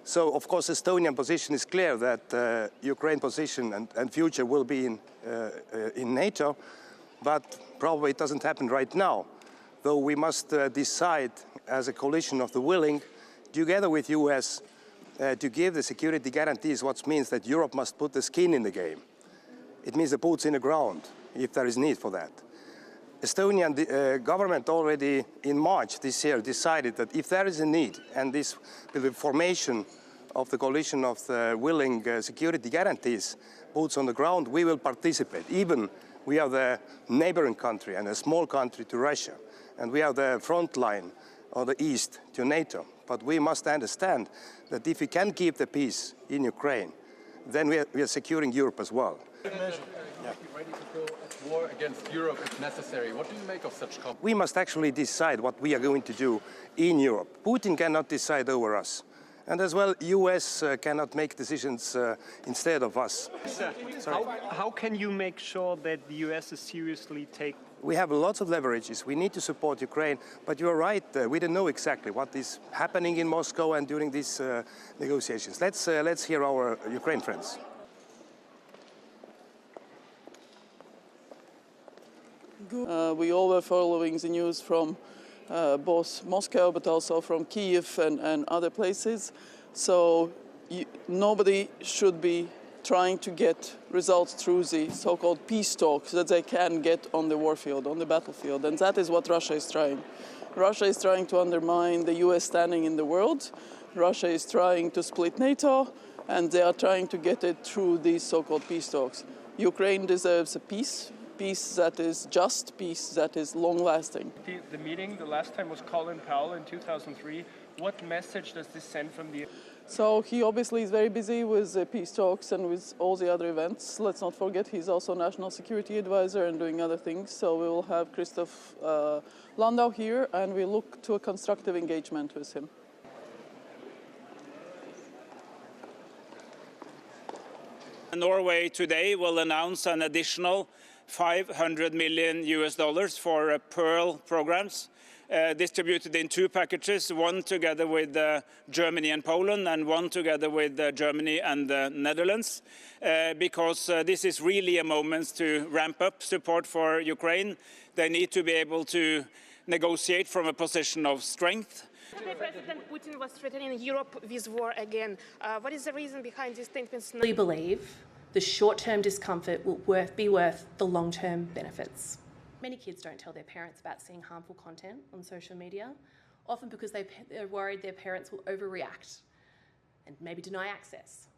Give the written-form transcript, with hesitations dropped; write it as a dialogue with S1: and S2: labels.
S1: So, of course, Estonian position is clear that Ukraine position and future will be in NATO, but probably it doesn't happen right now. Though we must decide as a coalition of the willing, together with US, to give the security guarantees, what means that Europe must put the skin in the game. It means the boots in the ground, if there is need for that. Estonian government already in March this year decided that if there is a need, and this with the formation of the coalition of the willing security guarantees, boots on the ground, we will participate. Even we are the neighboring country and a small country to Russia, and we are the front line on the east to NATO. But we must understand that if we can keep the peace in Ukraine, then we are securing Europe as well.
S2: Ready to go at war against Europe if necessary. What do you make of such comments?
S1: We must actually decide what we are going to do in Europe. Putin cannot decide over us. And as well, US cannot make decisions instead of us.
S3: How can you make sure that the US is seriously taking?
S1: We have lots of leverages. We need to support Ukraine, but you're right. We don't know exactly what is happening in Moscow and during these negotiations. Let's hear our Ukraine friends.
S4: We all were following the news from both Moscow, but also from Kyiv and other places. So nobody should be trying to get results through the so-called peace talks that they can get on the warfield, on the battlefield. And that is what Russia is trying. Russia is trying to undermine the US standing in the world. Russia is trying to split NATO, and they are trying to get it through these so-called peace talks. Ukraine deserves a peace that is just, peace that is long-lasting.
S3: The meeting, the last time was Colin Powell in 2003. What message does this send from the...
S4: So he obviously is very busy with the peace talks and with all the other events. Let's not forget he's also National Security Advisor and doing other things. So we will have Christoph Landau here, and we look to a constructive engagement with him.
S5: Norway today will announce an additional $500 million for Pearl programs, distributed in two packages, one together with Germany and Poland and one together with Germany and the Netherlands, because this is really a moment to ramp up support for Ukraine. They need to be able to negotiate from a position of strength.
S6: President Putin was threatening Europe with war again. What is the reason behind these statements?
S7: We believe the short-term discomfort will be worth the long-term benefits. Many kids don't tell their parents about seeing harmful content on social media, often because they're worried their parents will overreact and maybe deny access.